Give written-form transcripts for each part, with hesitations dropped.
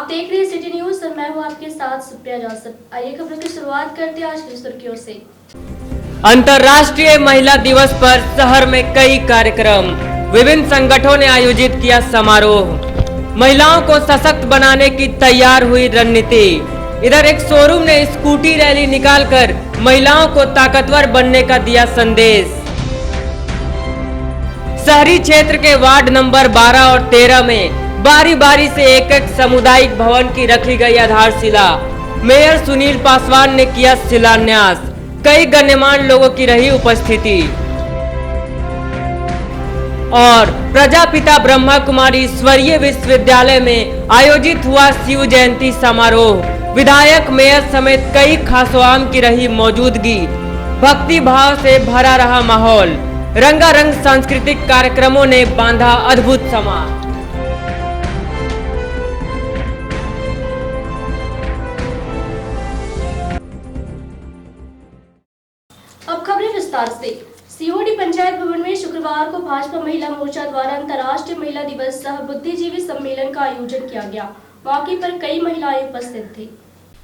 आप देख रहे हैं सिटी न्यूज और मैं हूं आपके साथ सुप्रिया जोसेफ। आइए खबरों की शुरुआत करते हैं आज की सुर्खियों से। अंतर्राष्ट्रीय महिला दिवस पर शहर में कई कार्यक्रम, विभिन्न संगठनों ने आयोजित किया समारोह। महिलाओं को सशक्त बनाने की तैयार हुई रणनीति। इधर एक शोरूम ने स्कूटी रैली निकालकर महिलाओं को ताकतवर बनने का दिया संदेश। शहरी क्षेत्र के वार्ड नंबर 12 और 13 में बारी बारी से एक एक सामुदायिक भवन की रखी गई आधारशिला। मेयर सुनील पासवान ने किया शिलान्यास। कई गण्यमान्य लोगों की रही उपस्थिति। और प्रजापिता ब्रह्मा कुमारी ईश्वरीय विश्वविद्यालय में आयोजित हुआ शिव जयंती समारोह। विधायक, मेयर समेत कई खासोआम की रही मौजूदगी। भक्ति भाव से भरा रहा माहौल। रंगारंग सांस्कृतिक कार्यक्रमों ने बांधा अद्भुत समा। अब खबरें विस्तार से। सीओडी पंचायत भवन में शुक्रवार को भाजपा महिला मोर्चा द्वारा अंतर्राष्ट्रीय महिला दिवस सह बुद्धिजीवी सम्मेलन का आयोजन किया गया। मौके पर कई महिलाएं उपस्थित थी।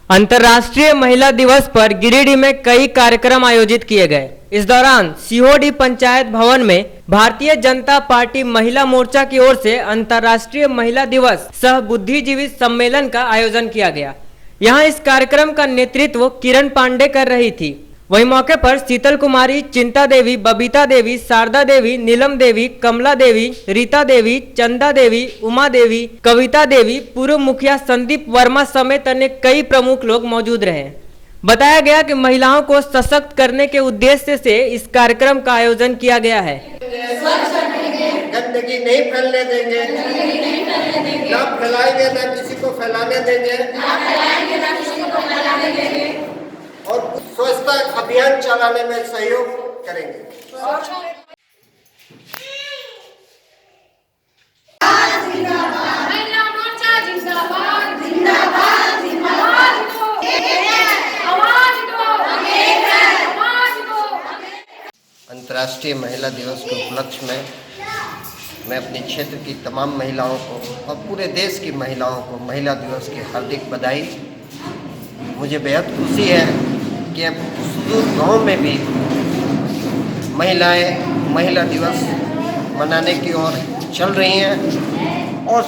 अंतर्राष्ट्रीय महिला दिवस पर गिरिडीह में कई कार्यक्रम आयोजित किए गए। इस दौरान सीओडी पंचायत भवन में भारतीय जनता पार्टी महिला मोर्चा की ओर से अंतर्राष्ट्रीय महिला दिवस सह बुद्धिजीवी सम्मेलन का आयोजन किया गया। यहाँ इस कार्यक्रम का नेतृत्व किरण पांडे कर रही थी। वहीं मौके पर शीतल कुमारी, चिंता देवी, बबीता देवी, शारदा देवी, नीलम देवी, कमला देवी, रीता देवी, चंदा देवी, उमा देवी, कविता देवी, पूर्व मुखिया संदीप वर्मा समेत अन्य कई प्रमुख लोग मौजूद रहे। बताया गया कि महिलाओं को सशक्त करने के उद्देश्य से इस कार्यक्रम का आयोजन किया गया है। गंदगी नहीं फैलने देंगे, ना फैलाएंगे, ना किसी को फैलाने देंगे, और स्वच्छता अभियान चलाने में सहयोग करेंगे। अंतर्राष्ट्रीय महिला दिवस के उपलक्ष्य में मैं अपने क्षेत्र की तमाम महिलाओं को और पूरे देश की महिलाओं को महिला दिवस की हार्दिक बधाई। मुझे बेहद खुशी है कि अब सुदूर गांव में भी महिलाएं महिला दिवस मनाने की ओर चल रही हैं। और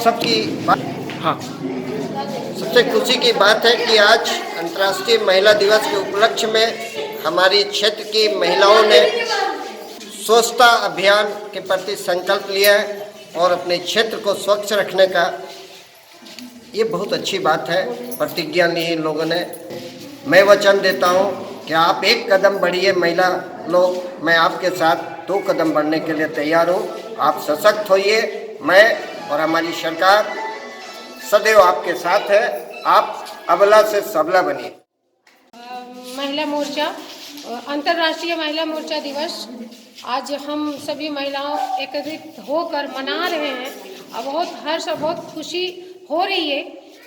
सबसे खुशी की बात है कि आज अंतर्राष्ट्रीय महिला दिवस के उपलक्ष्य में हमारी क्षेत्र की महिलाओं ने स्वच्छता अभियान के प्रति संकल्प लिया है और अपने क्षेत्र को स्वच्छ रखने का ये बहुत अच्छी बात है। प्रतिज्ञा ली इन लोगों ने। मैं वचन देता हूँ कि आप एक कदम बढ़िए महिला लोग, मैं आपके साथ 2 कदम बढ़ने के लिए तैयार हूँ। आप सशक्त होइए। मैं और हमारी सरकार सदैव आपके साथ है। आप अबला से सबला बनिए। महिला मोर्चा, अंतर्राष्ट्रीय महिला मोर्चा दिवस आज हम सभी महिलाओं एकत्रित होकर मना रहे हैं। और बहुत हर्ष और बहुत खुशी हो रही है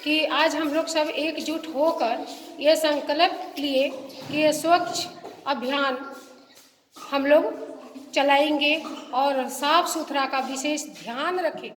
कि आज हम लोग सब एकजुट होकर ये संकल्प लिए कि ये स्वच्छ अभियान हम लोग चलाएंगे और साफ सुथरा का विशेष ध्यान रखें।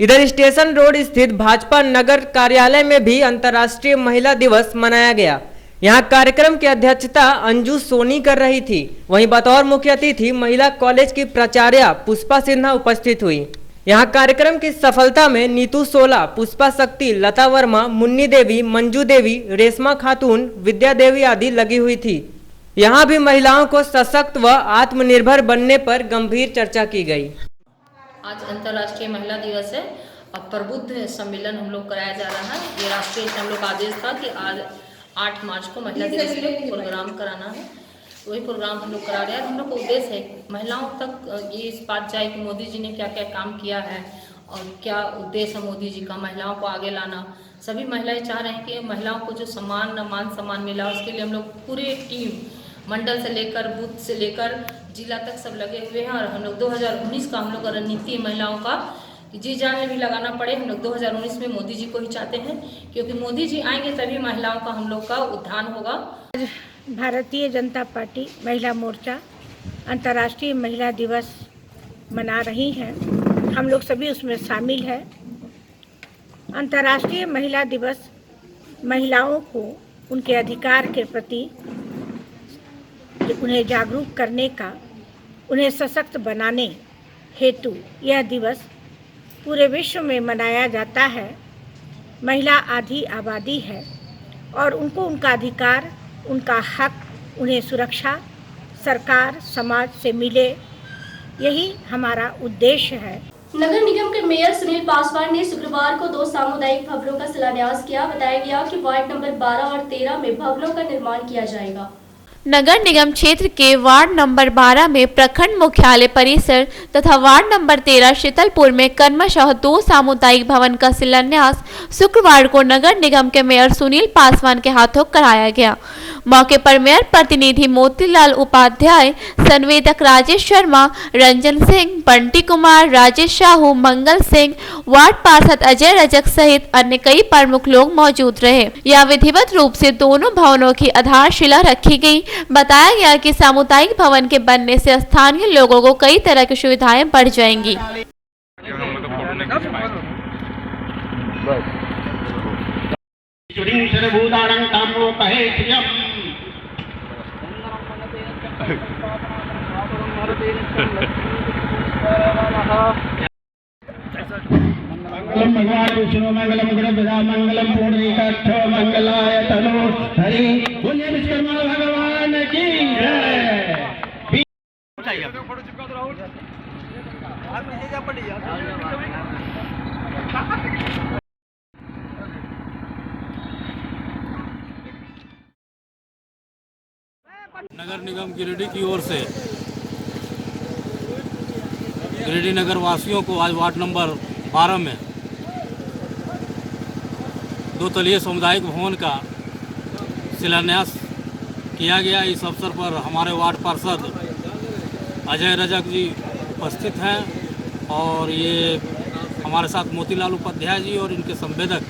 इधर स्टेशन रोड स्थित भाजपा नगर कार्यालय में भी अंतर्राष्ट्रीय महिला दिवस मनाया गया। यहाँ कार्यक्रम की अध्यक्षता अंजू सोनी कर रही थी। वहीं बतौर मुख्य अतिथि महिला कॉलेज की प्राचार्य पुष्पा सिन्हा उपस्थित हुई। यहाँ कार्यक्रम की सफलता में नीतू सोला, पुष्पा शक्ति, लता वर्मा, मुन्नी देवी, मंजू देवी, रेशमा खातून, विद्या देवी आदि लगी हुई थी। यहाँ भी महिलाओं को सशक्त व आत्मनिर्भर बनने पर गंभीर चर्चा की गई। आज अंतर्राष्ट्रीय महिला दिवस है। अब प्रबुद्ध सम्मेलन हम लोग कराया जा रहा है। ये राष्ट्रीय हम लोग का आदेश था कि आज 8 मार्च को महिला दिवस पे प्रोग्राम कराना है। वही प्रोग्राम हम लोग करा रहे हैं। हम लोग का उद्देश्य है महिलाओं तक ये इस बात जाए कि मोदी जी ने क्या क्या काम किया है और क्या उद्देश्य है मोदी जी का, महिलाओं को आगे लाना। सभी महिलाएं चाह रहे हैं कि महिलाओं को जो मान सम्मान मिला, उसके लिए हम लोग पूरे टीम मंडल से लेकर बूथ से लेकर जिला तक सब लगे हुए हैं। और हम लोग 2019 का हम लोग का रणनीति महिलाओं का जी जान में भी लगाना पड़े। हम लोग 2019 में मोदी जी को ही चाहते हैं, क्योंकि मोदी जी आएंगे तभी महिलाओं का हम लोग का उत्थान होगा। भारतीय जनता पार्टी महिला मोर्चा अंतर्राष्ट्रीय महिला दिवस मना रही हैं। हम लोग सभी उसमें शामिल हैं अंतर्राष्ट्रीय महिला दिवस महिलाओं को उनके अधिकार के प्रति उन्हें जागरूक करने का, उन्हें सशक्त बनाने हेतु यह दिवस पूरे विश्व में मनाया जाता है। महिला आधी आबादी है और उनको उनका अधिकार, उनका हक, उन्हें सुरक्षा सरकार समाज से मिले, यही हमारा उद्देश्य है। नगर निगम के मेयर सुनील पासवान ने शुक्रवार को 2 सामुदायिक भवनों का शिलान्यास किया। बताया गया कि वार्ड नंबर 12 और 13 में भवनों का निर्माण किया जाएगा। नगर निगम क्षेत्र के वार्ड नंबर 12 में प्रखंड मुख्यालय परिसर तथा वार्ड नंबर 13 शीतलपुर में क्रमशः 2 सामुदायिक भवन का शिलान्यास शुक्रवार को नगर निगम के मेयर सुनील पासवान के हाथों कराया गया। मौके पर मेयर प्रतिनिधि मोतीलाल उपाध्याय, संवेदक राजेश शर्मा, रंजन सिंह, बंटी कुमार, राजेश साहू, मंगल सिंह, वार्ड पार्षद अजय रजक सहित अन्य कई प्रमुख लोग मौजूद रहे। यह विधिवत रूप से दोनों भवनों की आधारशिला रखी गई। बताया गया कि सामुदायिक भवन के बनने से स्थानीय लोगों को कई तरह की सुविधाएं बढ़ जाएंगी। मंगलम भगवान विष्णु मंगलम गुरुविदा मंगलम पुंडरीकाक्ष मंगलाय तनो हरि। बोलिए विश्वकर्मा भगवान की जय। नगर निगम गिरिडीह की ओर से गिरिडीह नगर वासियों को आज वार्ड नंबर 12 में 2 तलीय सामुदायिक भवन का शिलान्यास किया गया। इस अवसर पर हमारे वार्ड पार्षद अजय रजक जी उपस्थित हैं और ये हमारे साथ मोतीलाल उपाध्याय जी और इनके संवेदक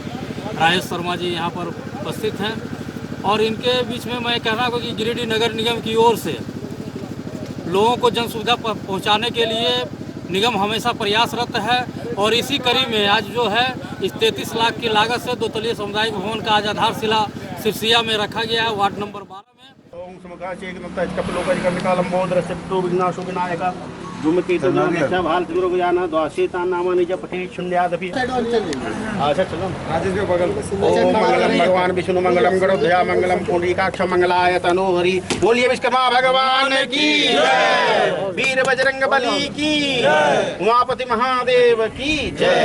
राजेश शर्मा जी यहाँ पर उपस्थित हैं। और इनके बीच में मैं कहना कि गिरिडीह नगर निगम की ओर से लोगों को जन सुविधा पहुँचाने के लिए निगम हमेशा प्रयासरत है और इसी कड़ी में आज जो है इस 33 लाख की लागत से 2 तलीय सामुदायिक भवन का आज आधारशिला सिरसिया में रखा गया है वार्ड नंबर 12 में। भगवान विष्णु मंगलम गुरुविदा मंगलम पुंडरीकाक्ष मंगलाय तनो हरि। बोलिए विश्वकर्मा भगवान की जय। वीर बजरंग बली की जय। उमापति महादेव की जय।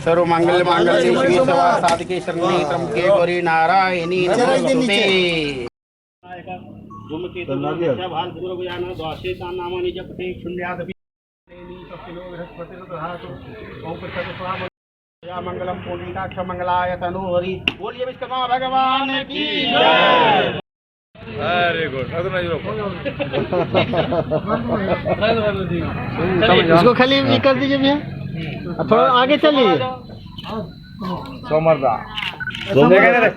सर्व मंगल मांगल्ये शिवे साधिके शरण्ये त्र्यंबके गौरी नारायणी नमोस्तुते। मंगलम पुंडरीकाक्ष मंगलाय तनो हरि। बोलिए विश्वकर्मा भगवान की जय। Very good. इसको खाली कर दीजिए भैया, थोड़ा आगे चलिए। सोमरदा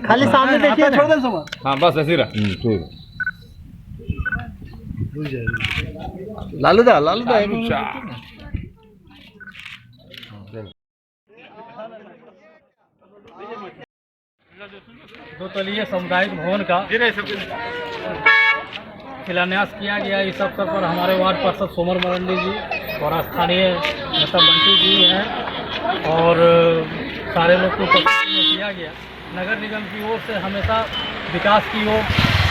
खाली सामने देखिए, छोड़ दे सोमर। हाँ बस ऐसे रहा। ठीक लालूदा दो तलीय सामुदायिक भवन का शिलान्यास किया गया। इस अवसर पर हमारे वार्ड पार्षद सोमर मरंडी जी और स्थानीय नेता बंटी जी हैं और सारे लोग को उपस्थित में किया गया। नगर निगम की ओर से हमेशा विकास की ओर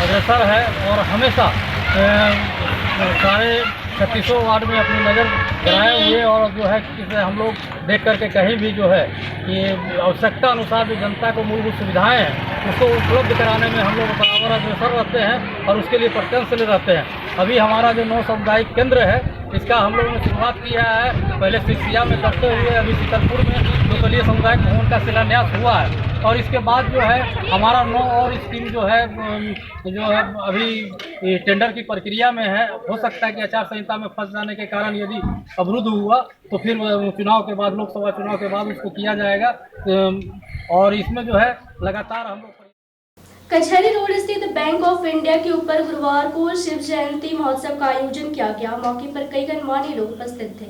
अग्रसर है और हमेशा सारे 36 वार्ड में अपनी नज़र गड़ाए हुए और जो है इसे हम लोग देख करके कहीं भी जो है कि आवश्यकता अनुसार जो जनता को मूलभूत सुविधाएं हैं उसको उपलब्ध कराने में हम लोग बराबर अग्रसर रहते हैं और उसके लिए प्रत्यनशील रहते हैं। अभी हमारा जो 9 सामुदायिक केंद्र है इसका हम लोगों ने शुरुआत किया है, पहले सिरसिया में करते हुए अभी शीतलपुर में 2 तलीय सामुदायिक भवन का शिलान्यास हुआ है और इसके बाद जो है हमारा 9 और स्कीम जो है अभी टेंडर की प्रक्रिया में है। हो सकता है कि आचार संहिता में फंस जाने के कारण यदि अवरुद्ध हुआ तो फिर चुनाव के बाद, लोकसभा चुनाव के बाद उसको किया जाएगा और इसमें जो है लगातार हम लोग कचहरी रोड स्थित बैंक ऑफ इंडिया के ऊपर गुरुवार को शिव जयंती महोत्सव का आयोजन किया गया। मौके पर कई गणमान्य लोग उपस्थित थे।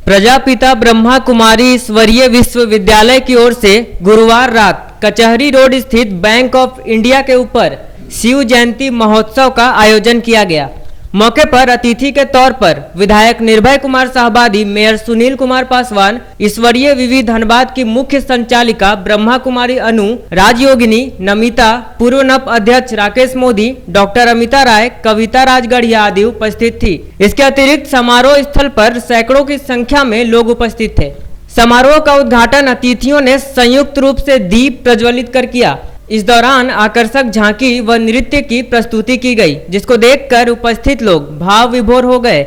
प्रजापिता ब्रह्मा कुमारी ईश्वरीय विश्वविद्यालय की ओर से गुरुवार रात कचहरी रोड स्थित बैंक ऑफ इंडिया के ऊपर शिव जयंती महोत्सव का आयोजन किया गया। मौके पर अतिथि के तौर पर विधायक निर्भय कुमार साहबादी, मेयर सुनील कुमार पासवान, ईश्वरीय विवि धनबाद की मुख्य संचालिका ब्रह्मा कुमारी अनु, राजयोगिनी नमिता, पूर्व नप अध्यक्ष राकेश मोदी, डॉक्टर अमिता राय, कविता राजगढ़िया आदि उपस्थित थी। इसके अतिरिक्त समारोह स्थल पर सैकड़ों की संख्या में लोग उपस्थित थे। समारोह का उद्घाटन अतिथियों ने संयुक्त रूप से दीप प्रज्वलित कर किया। इस दौरान आकर्षक झांकी व नृत्य की प्रस्तुति की गई, जिसको देखकर उपस्थित लोग भाव विभोर हो गए।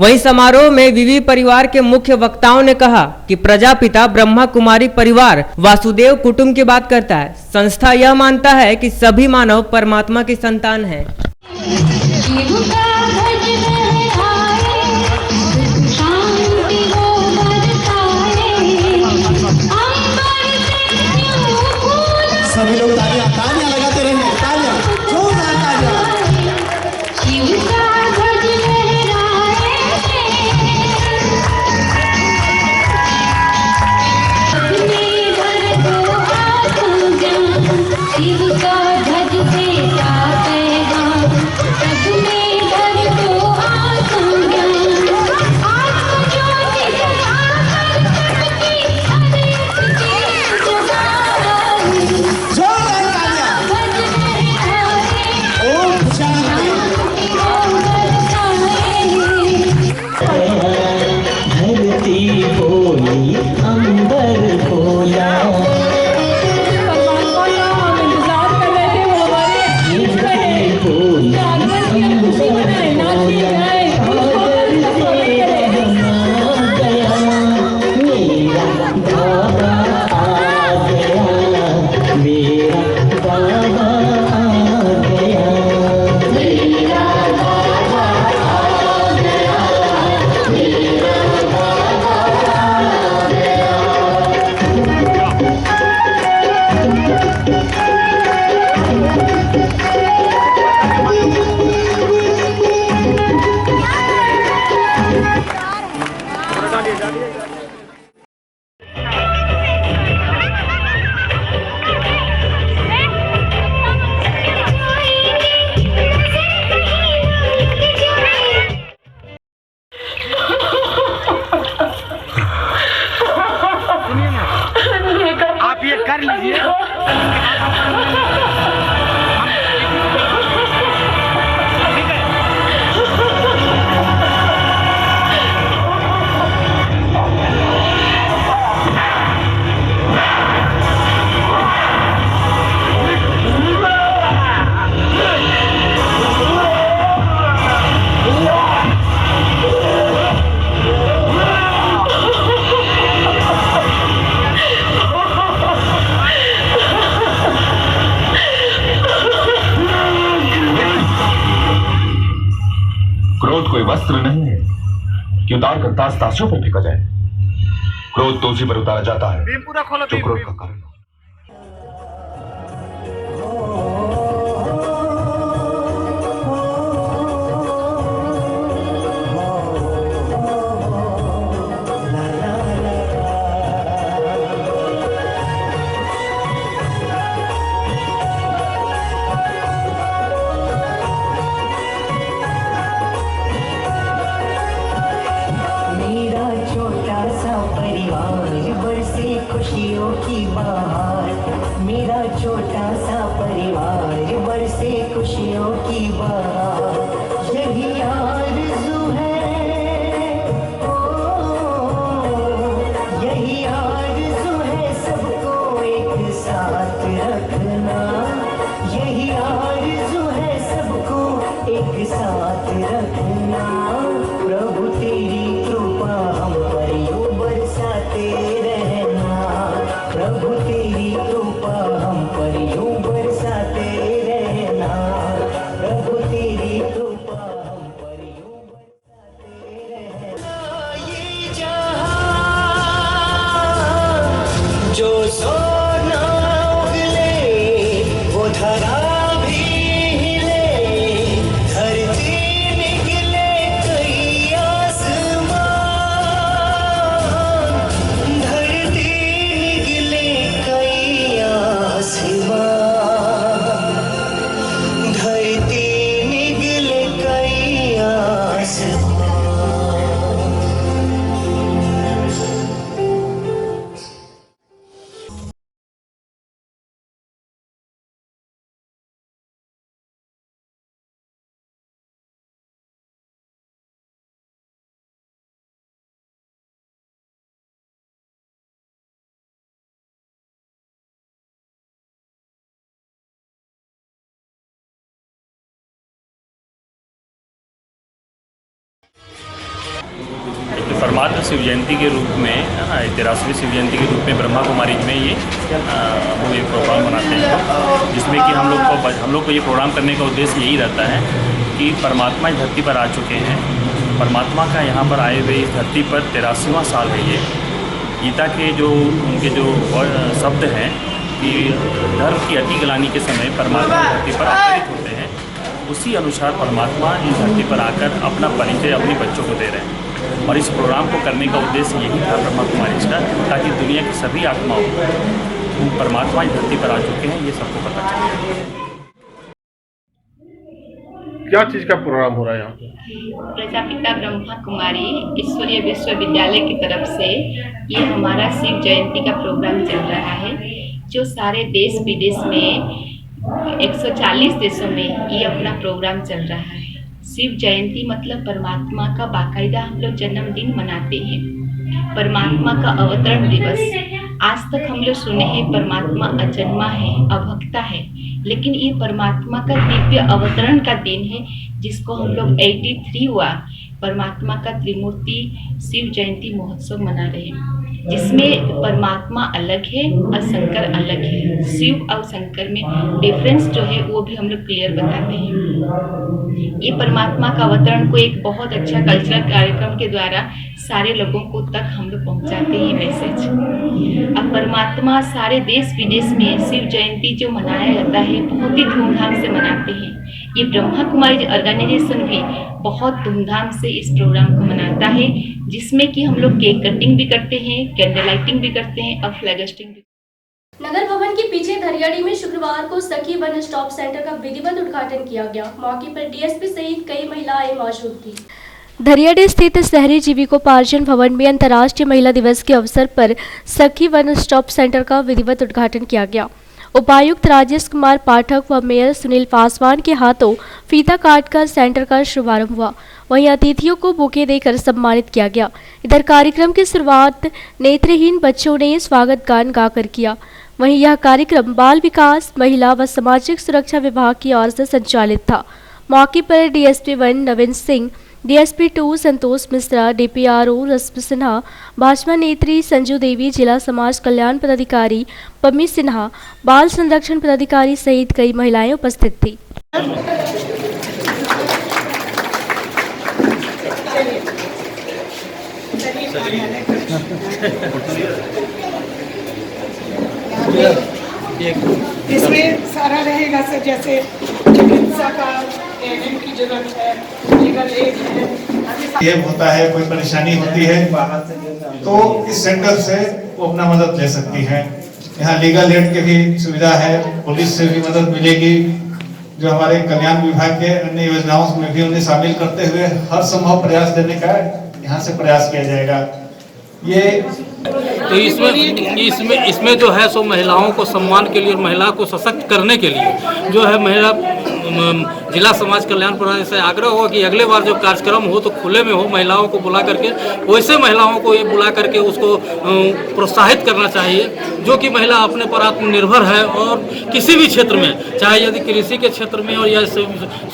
वहीं समारोह में विवि परिवार के मुख्य वक्ताओं ने कहा कि प्रजापिता ब्रह्मा कुमारी परिवार वासुदेव कुटुंब की बात करता है। संस्था यह मानता है कि सभी मानव परमात्मा की संतान है। सभी लोग तालियां तालियां लगाते रहे, तालियां जोरदार तालियां। आप ये कर लीजिए। क्रोध कोई वस्त्र नहीं है कि उतार कर ताशों पर फेंका जाए। क्रोध तो उसी पर उतारा जाता है जो क्रोध का कारण हो। खुशियों की बहार, मेरा छोटा सा परिवार बरसे खुशियों की बहार, यही आरज़ू है, ओ यही आरज़ू है सबको एक साथ रखना, यही आरज़ू है सबको एक साथ रखना। प्रभु तेरी कृपा हम पर यूं बरसाते रहना, प्रभु तेरी कृपा हम पर यूं बरसाते रहना, प्रभु तेरी कृपा हम पर यूं बरसाते रहना। ये जहां जो सोना उगले वो धरा परमात्म शिव जयंती के रूप में 83वीं शिव जयंती के रूप में ब्रह्मा कुमारी में ये वो एक प्रोग्राम बनाते हैं, जिसमें कि हम लोग को ये प्रोग्राम करने का उद्देश्य यही रहता है कि परमात्मा इस धरती पर आ चुके हैं। परमात्मा का यहाँ पर आए हुए इस धरती पर 83वां साल है ये। गीता के जो उनके जो शब्द हैं कि धर्म की अति ग्लानि के समय परमात्मा धरती पर अवतरित होते हैं, उसी अनुसार परमात्मा इस धरती पर आकर अपना परिचय अपने बच्चों को दे रहे हैं। और इस प्रोग्राम को करने का उद्देश्य यही था ब्रह्मा कुमारी का, ताकि दुनिया की सभी आत्माओं को परमात्मा इस धरती पर आ चुके हैं ये सबको पता चले। क्या चीज़ का प्रोग्राम हो रहा है यहाँ पे? प्रजापिता ब्रह्मा कुमारी ईश्वरीय विश्वविद्यालय की तरफ से ये हमारा शिव जयंती का प्रोग्राम चल रहा है, जो सारे देश विदेश में 140 देशों में ये अपना प्रोग्राम चल रहा है। शिव जयंती मतलब परमात्मा का बाकायदा हम लोग जन्मदिन मनाते हैं। परमात्मा का अवतरण दिवस आज तक हम लोग सुने हैं, परमात्मा अजन्मा है, अभक्ता है, लेकिन ये परमात्मा का दिव्य अवतरण का दिन है, जिसको हम लोग 83 हुआ परमात्मा का त्रिमूर्ति शिव जयंती महोत्सव मना रहे हैं, जिसमें परमात्मा अलग है और शंकर अलग है। शिव और शंकर में डिफरेंस जो है वो भी हम लोग क्लियर बताते हैं। ये परमात्मा का अवतरण को एक बहुत अच्छा कल्चरल कार्यक्रम के द्वारा सारे लोगों को तक हम लोग पहुंचाते हैं मैसेज। अब परमात्मा सारे देश विदेश में शिव जयंती जो मनाया जाता है बहुत ही धूमधाम से मनाते हैं। ये ब्रह्मा कुमारी ऑर्गेनाइजेशन भी बहुत धूमधाम से इस प्रोग्राम को मनाता है, जिसमें कि हम लोग केक कटिंग भी करते हैं, कैंडल लाइटिंग भी करते हैं और फ्लैग होस्टिंग भी। नगर भवन के पीछे धरियाड़ी में शुक्रवार को सखी वन स्टॉप सेंटर का विधिवत उद्घाटन किया गया। मौके पर डीएसपी सहित कई महिलाएं मौजूद थी। धरियाड़ी स्थित शहरी जीविकोपार्जन भवन में अंतर्राष्ट्रीय महिला दिवस के अवसर पर सखी वन स्टॉप सेंटर का विधिवत उद्घाटन किया गया। उपायुक्त राजेश कुमार पाठक व मेयर सुनील पासवान के हाथों फीता काटकर सेंटर का शुभारंभ हुआ। वहीं अतिथियों को बुके देकर सम्मानित किया गया। इधर कार्यक्रम की शुरुआत नेत्रहीन बच्चों ने स्वागत गान गाकर किया। वहीं यह कार्यक्रम बाल विकास, महिला व सामाजिक सुरक्षा विभाग की ओर से संचालित था। मौके पर डीएसपी 1 नवीन सिंह, डीएसपी 2 संतोष मिश्रा, डीपीआरओ रश्मि सिन्हा, भाजपा नेत्री संजू देवी, जिला समाज कल्याण पदाधिकारी पम्मी सिन्हा, बाल संरक्षण पदाधिकारी सहित कई महिलाएं उपस्थित थी। इसमें सारा रहेगा सर, जैसे चिकित्सा का एएनएम की जरूरत है, लीगल एड है, ये होता है, कोई परेशानी होती है तो इस सेंटर से वो अपना मदद ले सकती है। यहाँ लीगल एड की भी सुविधा है, पुलिस से भी मदद मिलेगी। जो हमारे कल्याण विभाग के अन्य योजनाओं में भी उन्हें शामिल करते हुए हर संभव प्रयास देने का यहाँ से प्रयास किया जाएगा। ये तो इसमें जो है सो महिलाओं को सम्मान के लिए और महिला को सशक्त करने के लिए जो है महिला जिला समाज कल्याण प्रणाली से आग्रह होगा कि अगले बार जो कार्यक्रम हो तो खुले में हो, महिलाओं को बुला करके वैसे महिलाओं को ये बुला करके उसको प्रोत्साहित करना चाहिए जो कि महिला अपने पर आत्मनिर्भर है और किसी भी क्षेत्र में, चाहे यदि कृषि के क्षेत्र में और या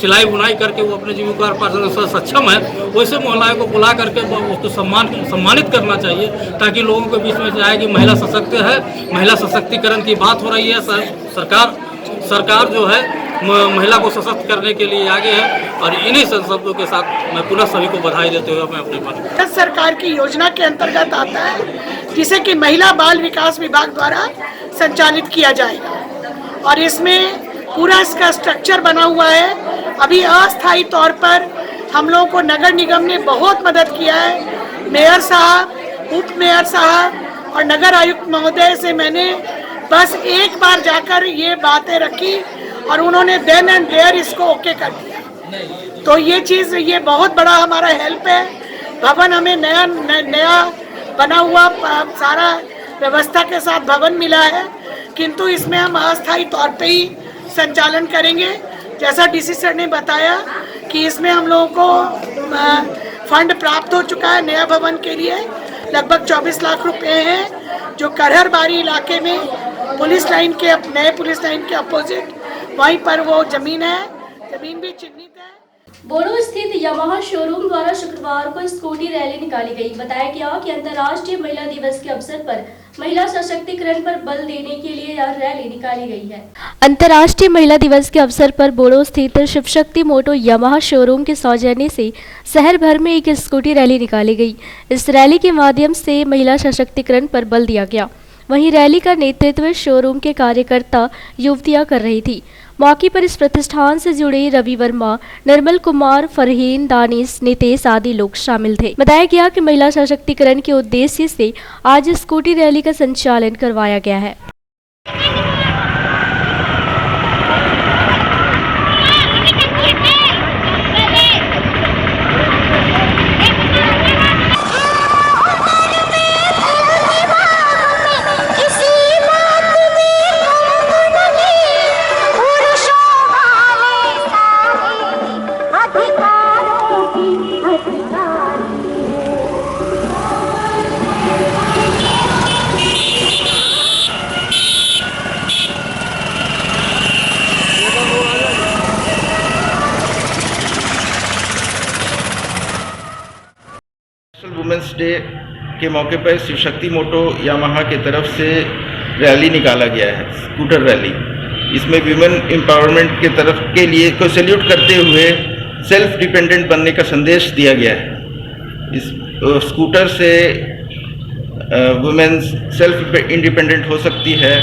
सिलाई बुनाई करके वो अपने जीविकोपार्जन से सक्षम है, वैसे महिलाओं को बुला करके उसको सम्मानित करना चाहिए ताकि लोगों के बीच में जाए कि महिला सशक्त है। महिला सशक्तिकरण की बात हो रही है। सरकार जो है महिला को सशक्त करने के लिए आगे है और इन्हीं शब्दों के साथ मैं पुनः सभी को बधाई देते हुए मैं अपने पर सरकार की योजना के अंतर्गत आता है, जिसे कि महिला बाल विकास विभाग द्वारा संचालित किया जाएगा और इसमें पूरा इसका स्ट्रक्चर बना हुआ है। अभी अस्थायी तौर पर हम लोगों को नगर निगम ने बहुत मदद किया है। मेयर साहब, उप मेयर साहब और नगर आयुक्त महोदय से मैंने बस एक बार जाकर ये बातें रखी और उन्होंने देन एंड देयर इसको ओके कर दिया। तो ये चीज़, ये बहुत बड़ा हमारा हेल्प है। भवन हमें नया बना हुआ सारा व्यवस्था के साथ भवन मिला है, किंतु इसमें हम अस्थायी तौर पे ही संचालन करेंगे। जैसा डीसी सर ने बताया कि इसमें हम लोगों को फंड प्राप्त हो चुका है नया भवन के लिए, लगभग 24 लाख रुपए हैं, जो करहर बारी इलाके में पुलिस लाइन के नए पुलिस लाइन के अपोजिट वहीं पर वो जमीन है, जमीन भी चिन्हित है। बोरो स्थित यामाहा शोरूम द्वारा शुक्रवार को स्कूटी रैली निकाली गई। बताया गया कि अंतर्राष्ट्रीय महिला दिवस के अवसर पर महिला सशक्तिकरण पर बल देने के लिए यह रैली निकाली गई है। अंतर्राष्ट्रीय महिला दिवस के अवसर पर बोरो स्थित शिव शक्ति मोटो यामाहा शोरूम के सौजन्य से शहर भर में एक स्कूटी रैली निकाली गई। इस रैली के माध्यम से महिला सशक्तिकरण पर बल दिया गया। वहीं रैली का नेतृत्व शोरूम के कार्यकर्ता युवतियां कर रही थी। मौके पर इस प्रतिष्ठान से जुड़े रवि वर्मा, निर्मल कुमार, फरहीन, दानिश, नितेश आदि लोग शामिल थे। बताया गया कि महिला सशक्तिकरण के उद्देश्य से आज स्कूटी रैली का संचालन करवाया गया है। वुमेंस डे के मौके पर शिव शक्ति मोटो यामाहा की तरफ से रैली निकाला गया है, स्कूटर रैली। इसमें विमेन एम्पावरमेंट के तरफ के लिए को सैल्यूट करते हुए सेल्फ डिपेंडेंट बनने का संदेश दिया गया है। इस स्कूटर से वुमेन सेल्फ इंडिपेंडेंट हो सकती है,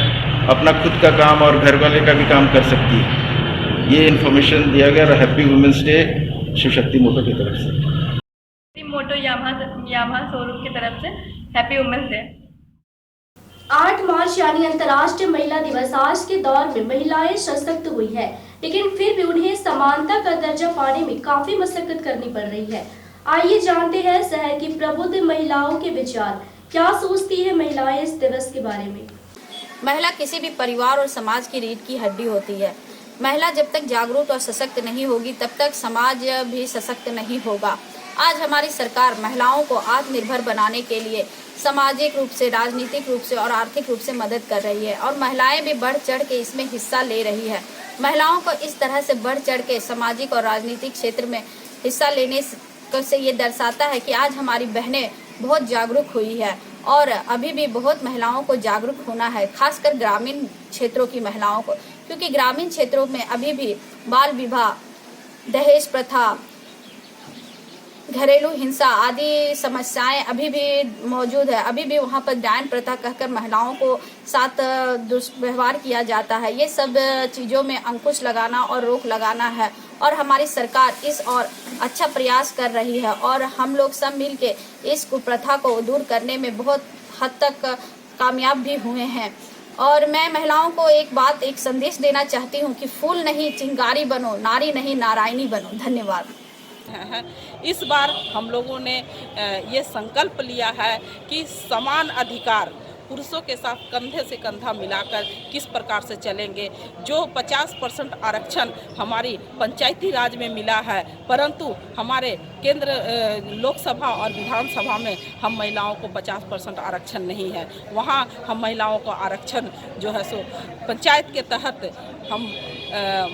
अपना खुद का काम और घर वाले का भी काम कर सकती है। ये इन्फॉर्मेशन दिया गया happy women's day Shiv Shakti मोटो की तरफ से। मोटो यामाहा शोरूम की तरफ से हैप्पी वुमेन्स डे। 8 मार्च यानी अंतर्राष्ट्रीय महिला दिवस आज के दौर में महिलाएं सशक्त हुई है, लेकिन फिर भी उन्हें समानता का दर्जा पाने में काफी मशक्कत करनी पड़ रही है। आइए जानते हैं शहर की प्रबुद्ध महिलाओं के विचार। क्या सोचती है महिलाएं इस दिवस के बारे में। महिला किसी भी परिवार और समाज की रीढ़ की हड्डी होती है। महिला जब तक जागरूक और सशक्त नहीं होगी तब तक समाज भी सशक्त नहीं होगा। आज हमारी सरकार महिलाओं को आत्मनिर्भर बनाने के लिए सामाजिक रूप से, राजनीतिक रूप से और आर्थिक रूप से मदद कर रही है और महिलाएं भी बढ़ चढ़ के इसमें हिस्सा ले रही है। महिलाओं को इस तरह से बढ़ चढ़ के सामाजिक और राजनीतिक क्षेत्र में हिस्सा लेने से ये दर्शाता है कि आज हमारी बहनें बहुत जागरूक हुई है और अभी भी बहुत महिलाओं को जागरूक होना है, खासकर ग्रामीण क्षेत्रों की महिलाओं को, क्योंकि ग्रामीण क्षेत्रों में अभी भी बाल विवाह, दहेज प्रथा, घरेलू हिंसा आदि समस्याएं अभी भी मौजूद है। अभी भी वहाँ पर डायन प्रथा कहकर महिलाओं को साथ दुष्व्यवहार किया जाता है। ये सब चीज़ों में अंकुश लगाना और रोक लगाना है और हमारी सरकार इस और अच्छा प्रयास कर रही है और हम लोग सब मिल के इस कुप्रथा को दूर करने में बहुत हद तक कामयाब भी हुए हैं। और मैं महिलाओं को एक संदेश देना चाहती हूँ कि फूल नहीं चिंगारी बनो, नारी नहीं नारायणी बनो। धन्यवाद। इस बार हम लोगों ने ये संकल्प लिया है कि समान अधिकार पुरुषों के साथ कंधे से कंधा मिलाकर किस प्रकार से चलेंगे। जो 50% आरक्षण हमारी पंचायती राज में मिला है, परंतु हमारे केंद्र लोकसभा और विधानसभा में हम महिलाओं को 50% आरक्षण नहीं है। वहाँ हम महिलाओं को आरक्षण जो है सो पंचायत के तहत हम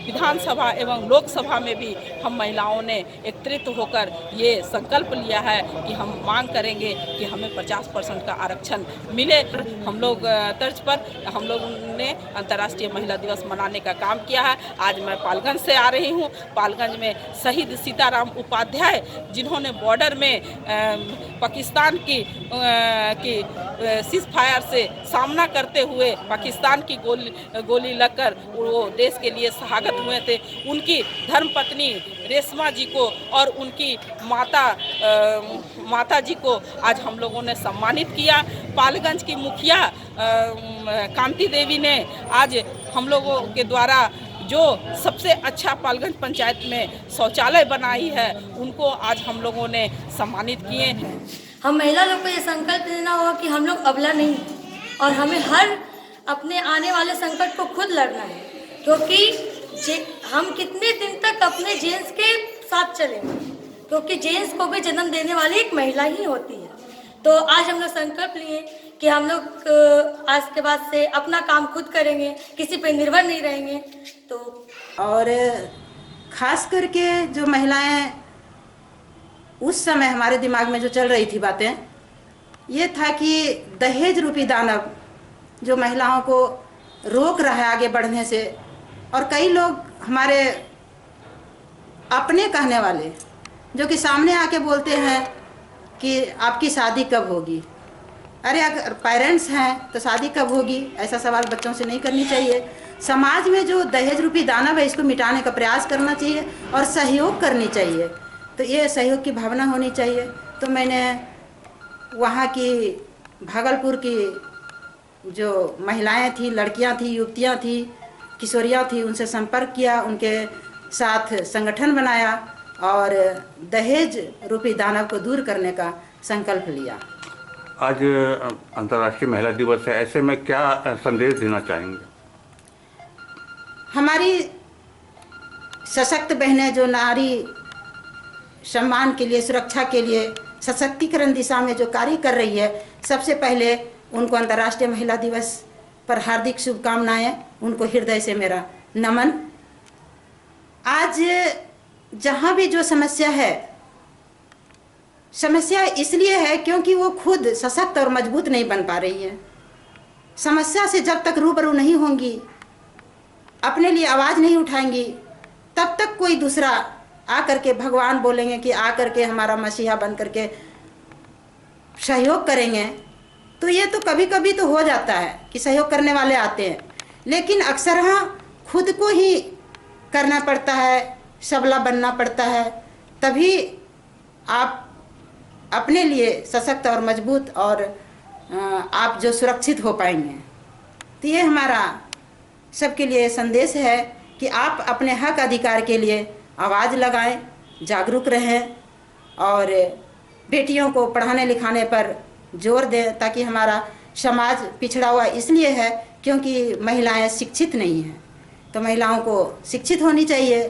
विधानसभा एवं लोकसभा में भी हम महिलाओं ने एकत्रित होकर ये संकल्प लिया है कि हम मांग करेंगे कि हमें 50% का आरक्षण मिले। हम लोग तर्ज पर हम लोगों ने अंतर्राष्ट्रीय महिला दिवस मनाने का काम किया है। आज मैं पालगंज से आ रही हूँ। पालगंज में शहीद सीताराम उपाध्याय जिन्होंने बॉर्डर में पाकिस्तान की सीज फायर से सामना करते हुए पाकिस्तान की गोली लगकर वो देश के लिए शहादत हुए थे, उनकी धर्मपत्नी रेशमा जी को और उनकी माता जी को आज हम लोगों ने सम्मानित किया। पालगंज की मुखिया कांति देवी ने आज हम लोगों के द्वारा जो सबसे अच्छा पालगंज पंचायत में शौचालय बनाई है उनको आज हम लोगों ने सम्मानित किए। हम महिला लोग को ये संकल्प लेना होगा कि हम लोग अबला नहीं और हमें हर अपने आने वाले संकट को खुद लड़ना है, क्योंकि हम कितने दिन तक अपने जेंट्स के साथ चलेंगे, क्योंकि जेंट्स को भी जन्म देने वाली एक महिला ही होती है। तो आज हम लोग संकल्प लिए कि हम लोग आज के बाद से अपना काम खुद करेंगे, किसी पे निर्भर नहीं रहेंगे। तो और खास करके जो महिलाएं उस समय हमारे दिमाग में जो चल रही थी बातें, ये था कि दहेज रूपी दानव जो महिलाओं को रोक रहा है आगे बढ़ने से, और कई लोग हमारे अपने कहने वाले जो कि सामने आके बोलते हैं कि आपकी शादी कब होगी। अरे अगर पेरेंट्स हैं तो शादी कब होगी, ऐसा सवाल बच्चों से नहीं करनी चाहिए। समाज में जो दहेज रूपी दानव है इसको मिटाने का प्रयास करना चाहिए और सहयोग करनी चाहिए। तो ये सहयोग की भावना होनी चाहिए। तो मैंने वहाँ की भागलपुर की जो महिलाएं थी, लड़कियां थी, युवतियां थी, किशोरियां थी, उनसे संपर्क किया, उनके साथ संगठन बनाया और दहेज रूपी दानव को दूर करने का संकल्प लिया। आज अंतर्राष्ट्रीय महिला दिवस है, ऐसे में क्या संदेश देना चाहेंगे? हमारी सशक्त बहनें जो नारी सम्मान के लिए, सुरक्षा के लिए, सशक्तिकरण दिशा में जो कार्य कर रही है, सबसे पहले उनको अंतर्राष्ट्रीय महिला दिवस पर हार्दिक शुभकामनाएं, उनको हृदय से मेरा नमन। आज जहाँ भी जो समस्या है, समस्या इसलिए है क्योंकि वो खुद सशक्त और मजबूत नहीं बन पा रही है। समस्या से जब तक रूबरू नहीं होंगी, अपने लिए आवाज़ नहीं उठाएंगी, तब तक कोई दूसरा आकर के भगवान बोलेंगे कि आकर के हमारा मसीहा बन करके सहयोग करेंगे। तो ये तो कभी कभी तो हो जाता है कि सहयोग करने वाले आते हैं, लेकिन अक्सर हाँ खुद को ही करना पड़ता है, सबला बनना पड़ता है, तभी आप अपने लिए सशक्त और मजबूत और आप जो सुरक्षित हो पाएंगे। तो ये हमारा सबके लिए संदेश है कि आप अपने हक अधिकार के लिए आवाज़ लगाएं, जागरूक रहें और बेटियों को पढ़ाने लिखाने पर जोर दें, ताकि हमारा समाज पिछड़ा हुआ इसलिए है क्योंकि महिलाएं शिक्षित नहीं हैं। तो महिलाओं को शिक्षित होनी चाहिए।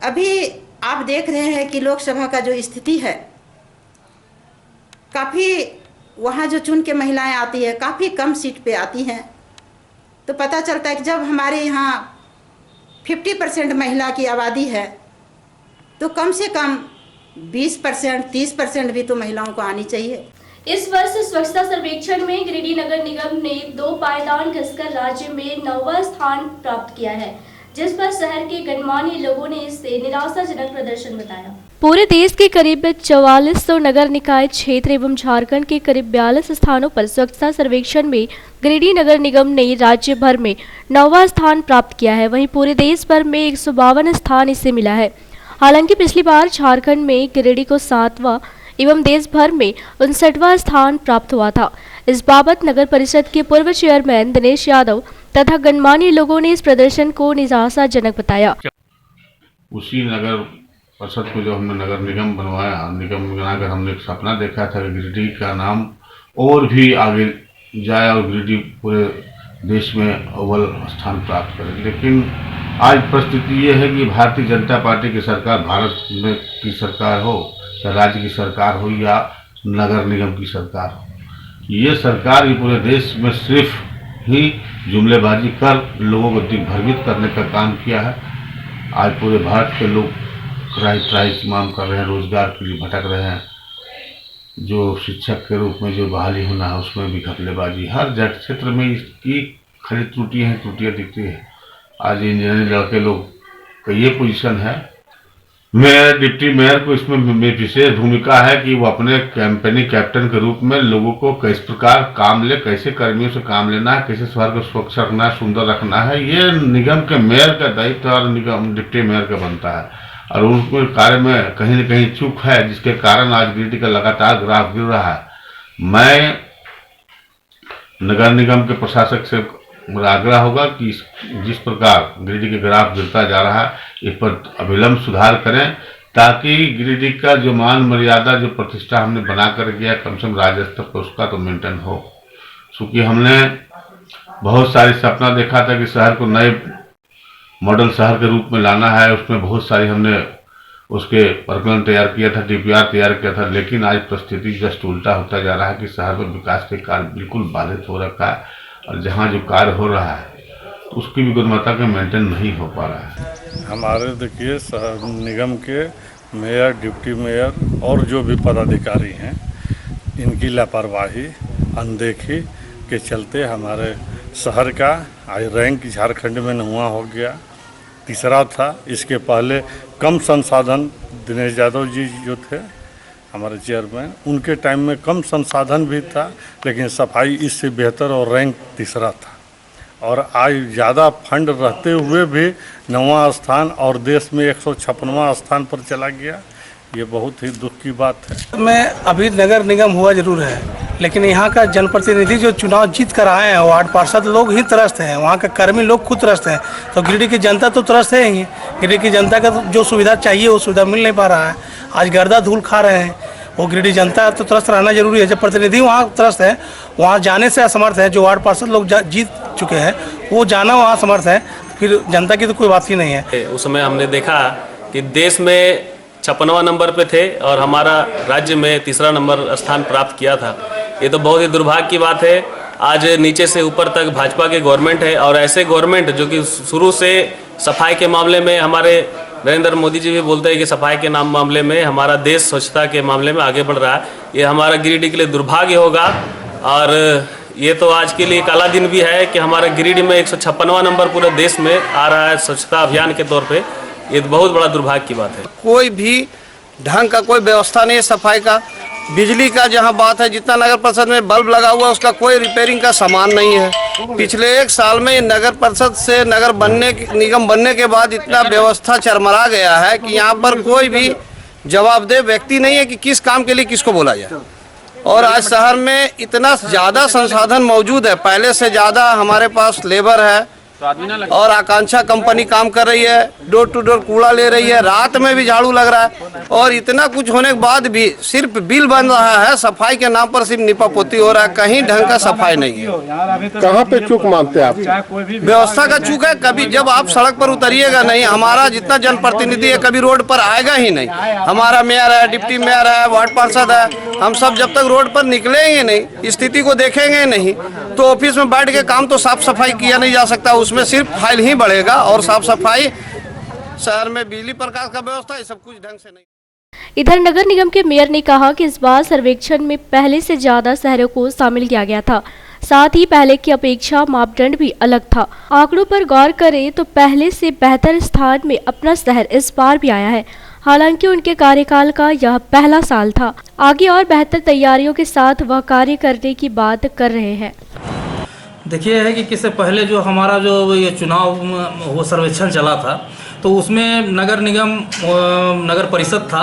अभी आप देख रहे हैं कि लोकसभा का जो स्थिति है, काफ़ी वहाँ जो चुन के महिलाएं आती है काफ़ी कम सीट पे आती हैं। तो पता चलता है कि जब हमारे यहाँ 50% महिला की आबादी है तो कम से कम 20%, 30% भी तो महिलाओं को आनी चाहिए। इस वर्ष स्वच्छता सर्वेक्षण में गिरिडीह नगर निगम ने 2 पायदान घसकर राज्य में 9वां स्थान प्राप्त किया है, जिस पर शहर के गणमान्य लोगों ने इसे निराशाजनक प्रदर्शन बताया। पूरे देश के करीब 4400 नगर निकाय क्षेत्र एवं झारखंड के करीब 42 स्थानों पर स्वच्छता सर्वेक्षण में गिरिडीह नगर निगम ने राज्य भर में 9वां स्थान प्राप्त किया है। वहीं पूरे देश भर में 152 स्थान इसे मिला है। हालांकि पिछली बार झारखंड में गिरिडीह को 7वां एवं देश भर में 59वां स्थान प्राप्त हुआ था। इस बाबत नगर परिषद के पूर्व चेयरमैन दिनेश यादव तथा गणमान्य लोगों ने इस प्रदर्शन को निराशाजनक बताया। उसी नगर परिषद को जो हमने नगर निगम बनवाया, निगम बनाकर हमने एक सपना देखा था कि गिरिडीह का नाम और भी आगे जाए और गिरिडीह पूरे देश में अव्वल स्थान प्राप्त करे। लेकिन आज परिस्थिति ये है कि भारतीय जनता पार्टी की सरकार, भारत में की सरकार हो या राज्य की सरकार हो या नगर निगम की सरकार हो, ये सरकार ही पूरे देश में सिर्फ ही जुमलेबाजी कर लोगों को दिग्भ्रमित करने का काम किया है। आज पूरे भारत के लोग त्राही तमाम कर रहे हैं, रोजगार के लिए भटक रहे हैं। जो शिक्षक के रूप में जो बहाली होना है उसमें भी घपलेबाजी, हर क्षेत्र में इसकी खड़ी त्रुटियाँ दिखती है। आज इंजीनियरिंग लड़के लोग का ये पोजीशन है। मेयर, डिप्टी मेयर को इसमें विशेष भूमिका है कि वो अपने कंपनी कैप्टन के रूप में लोगों को किस प्रकार काम ले, कैसे कर्मियों से काम लेना है, कैसे शहर को स्वच्छ रखना है, सुंदर रखना है, ये निगम के मेयर का दायित्व और निगम डिप्टी मेयर का बनता है। और उनके कार्य में कहीं न कहीं चूक है, जिसके कारण आज गिरिडीह का लगातार ग्राफ गिर रहा है। मैं नगर निगम के प्रशासक से मेरा आग्रह होगा कि जिस प्रकार गिरिडीह के ग्राफ गिरता जा रहा है, इस पर अविलंब सुधार करें, ताकि गिरिडीह का जो मान मर्यादा, जो प्रतिष्ठा हमने बना कर गया कम से कम राज्य स्तर पर, उसका तो मेंटेन हो। क्योंकि हमने बहुत सारी सपना देखा था कि शहर को नए मॉडल शहर के रूप में लाना है, उसमें बहुत सारी हमने उसके प्रकरण तैयार किया था, DPR तैयार किया था। लेकिन आज परिस्थिति जस्ट उल्टा होता जा रहा है कि शहर में विकास के कार्य बिल्कुल बाधित हो रखा है। और जहाँ जो कार्य हो रहा है तो उसकी भी गुणवत्ता का मेंटेन नहीं हो पा रहा है। हमारे देखिए शहर निगम के मेयर, डिप्टी मेयर और जो भी पदाधिकारी हैं, इनकी लापरवाही, अनदेखी के चलते हमारे शहर का रैंक झारखंड में 9वां हो गया, तीसरा था। इसके पहले कम संसाधन, दिनेश यादव जी जो थे हमारे चेयरमैन, उनके टाइम में कम संसाधन भी था, लेकिन सफाई इससे बेहतर और रैंक तीसरा था। और आज ज़्यादा फंड रहते हुए भी 9वां स्थान और देश में 156वां स्थान पर चला गया। ये बहुत ही दुख की बात है। में अभी नगर निगम हुआ जरूर है, लेकिन यहाँ का जनप्रतिनिधि जो चुनाव जीत कर आए हैं, वार्ड पार्षद लोग ही त्रस्त हैं, वहाँ के कर्मी लोग खुद त्रस्त हैं, तो गिरिडीह की जनता तो त्रस्त है ही। गिरिडीह की जनता का जो सुविधा चाहिए वो सुविधा मिल नहीं पा रहा है। आज गर्दा धूल खा रहे हैं, वो गिरिडीह जनता तो त्रस्त रहना जरूरी है। जब प्रतिनिधि वहाँ त्रस्त है, वहाँ जाने से असमर्थ है, जो वार्ड पार्षद लोग जीत चुके हैं वो जाना वहाँ असमर्थ है, फिर जनता की तो कोई बात ही नहीं है। उस समय हमने देखा कि देश में 56वां नंबर पे थे और हमारा राज्य में तीसरा नंबर स्थान प्राप्त किया था। ये तो बहुत ही दुर्भाग्य की बात है। आज नीचे से ऊपर तक भाजपा के गवर्नमेंट है, और ऐसे गवर्नमेंट जो कि शुरू से सफाई के मामले में, हमारे नरेंद्र मोदी जी भी बोलते हैं कि सफाई के मामले में हमारा देश स्वच्छता के मामले में आगे बढ़ रहा है। ये हमारा गिरिडीह के लिए दुर्भाग्य होगा, और ये तो आज के लिए काला दिन भी है कि हमारे गिरिडीह में 156वां नंबर पूरे देश में आ रहा है स्वच्छता अभियान के तौर पे। ये बहुत बड़ा दुर्भाग्य की बात है। कोई भी ढंग का कोई व्यवस्था नहीं है सफाई का। बिजली का जहां बात है, जितना नगर परिषद में बल्ब लगा हुआ है उसका कोई रिपेयरिंग का सामान नहीं है। पिछले 1 साल में नगर परिषद से निगम बनने के बाद इतना व्यवस्था चरमरा गया है कि यहाँ पर कोई भी जवाबदेह व्यक्ति नहीं है कि किस काम के लिए किसको बोला जाए। और आज शहर में इतना ज़्यादा संसाधन मौजूद है, पहले से ज़्यादा हमारे पास लेबर है, और आकांक्षा कंपनी काम कर रही है, डोर टू डोर कूड़ा ले रही है, रात में भी झाड़ू लग रहा है, और इतना कुछ होने के बाद भी सिर्फ बिल बन रहा है, सफाई के नाम पर सिर्फ निपापोती हो रहा है, कहीं ढंग का सफाई नहीं है। कहाँ पे चूक मानते हैं आप? व्यवस्था का चूक है। कभी जब आप सड़क पर उतरिएगा नहीं, हमारा जितना जनप्रतिनिधि है कभी रोड पर आएगा ही नहीं। हमारा मेयर है, डिप्टी मेयर है, वार्ड पार्षद है, हम सब जब तक रोड पर निकलेंगे नहीं, स्थिति को देखेंगे नहीं, तो ऑफिस में बैठ के काम तो साफ सफाई किया नहीं जा सकता। उसमें सिर्फ फाइल ही बढ़ेगा, और साफ सफाई शहर में बिजली प्रकाश का व्यवस्था ये सब कुछ ढंग से नहीं। इधर नगर निगम के मेयर ने कहा कि इस बार सर्वेक्षण में पहले से ज्यादा शहरों को शामिल किया गया था, साथ ही पहले की अपेक्षा मापदंड भी अलग था। आंकड़ों पर गौर करें तो पहले से बेहतर स्थान में अपना शहर इस बार भी आया है। हालांकि उनके कार्यकाल का यह पहला साल था, आगे और बेहतर तैयारियों के साथ वह कार्य करने की बात कर रहे हैं। देखिए है कि किससे पहले जो हमारा जो ये चुनाव वो सर्वेक्षण चला था, तो उसमें नगर निगम नगर परिषद था,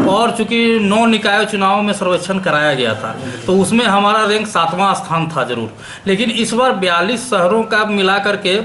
और चूंकि 9 निकाय चुनाव में सर्वेक्षण कराया गया था, तो उसमें हमारा रैंक 7वां स्थान था जरूर। लेकिन इस बार 42 शहरों का मिला करके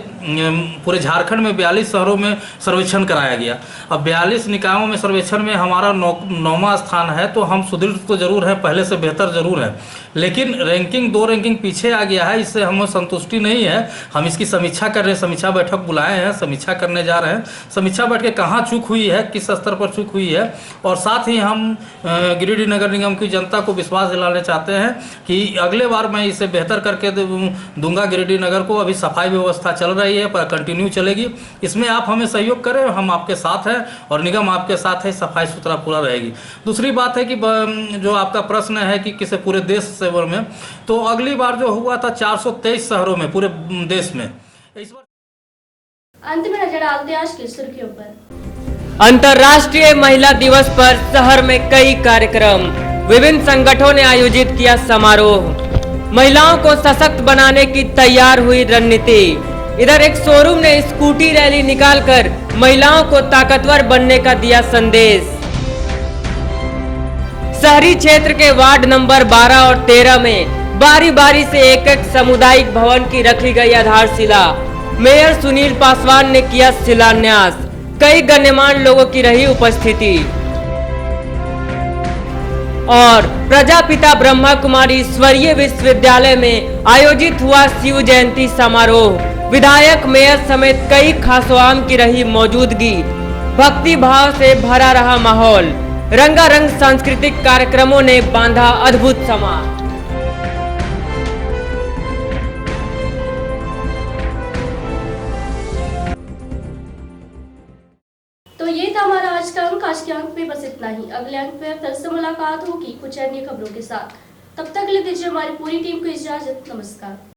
पूरे झारखंड में 42 शहरों में सर्वेक्षण कराया गया। अब 42 निकायों में सर्वेक्षण में हमारा 9वां स्थान है, तो हम सुदृढ़ तो जरूर है, पहले से बेहतर जरूर है, लेकिन रैंकिंग 2 रैंकिंग पीछे आ गया है। इससे हमें संतुष्टि नहीं है। हम इसकी समीक्षा कर रहे हैं, समीक्षा बैठक बुलाए हैं, समीक्षा करने जा रहे हैं। समीक्षा बैठ के कहाँ चूक हुई है, किस स्तर पर चूक हुई है, और साथ ही हम गिरिडीह नगर निगम की जनता को विश्वास दिलाने चाहते हैं कि अगले बार मैं इसे बेहतर करके दूंगा गिरिडीह नगर को। अभी सफाई व्यवस्था चल रही है, पर कंटिन्यू चलेगी। इसमें आप हमें सहयोग करें, हम आपके साथ हैं, और निगम आपके साथ है, सफाई सुथरा पूरा रहेगी। दूसरी बात है कि जो आपका प्रश्न है कि किसे पूरे देश से में, तो अगली बार जो हुआ था 423 शहरों में पूरे देश में। इस बार अंत में नजर डालते हैं आज की सुर्खियों पर। अंतर्राष्ट्रीय महिला दिवस पर शहर में कई कार्यक्रम, विभिन्न संगठनों ने आयोजित किया समारोह। महिलाओं को सशक्त बनाने की तैयार हुई रणनीति। इधर एक शोरूम ने स्कूटी रैली निकालकर महिलाओं को ताकतवर बनने का दिया संदेश। शहरी क्षेत्र के वार्ड नंबर 12 और 13 में बारी बारी से एक सामुदायिक भवन की रखी गई आधारशिला। मेयर सुनील पासवान ने किया शिलान्यास। कई गण्यमान्य लोगों की रही उपस्थिति। और प्रजापिता ब्रह्मा कुमारी ईश्वरीय विश्वविद्यालय में आयोजित हुआ शिव जयंती समारोह। विधायक, मेयर समेत कई खासोआम की रही मौजूदगी। भक्ति भाव से भरा रहा माहौल। रंगारंग सांस्कृतिक कार्यक्रमों ने बांधा अद्भुत समा। आज के अंक में बस इतना ही। अगले अंक में फिर से मुलाकात होगी कुछ अन्य खबरों के साथ। तब तक के लिए दीजिए हमारी पूरी टीम को इजाजत। नमस्कार।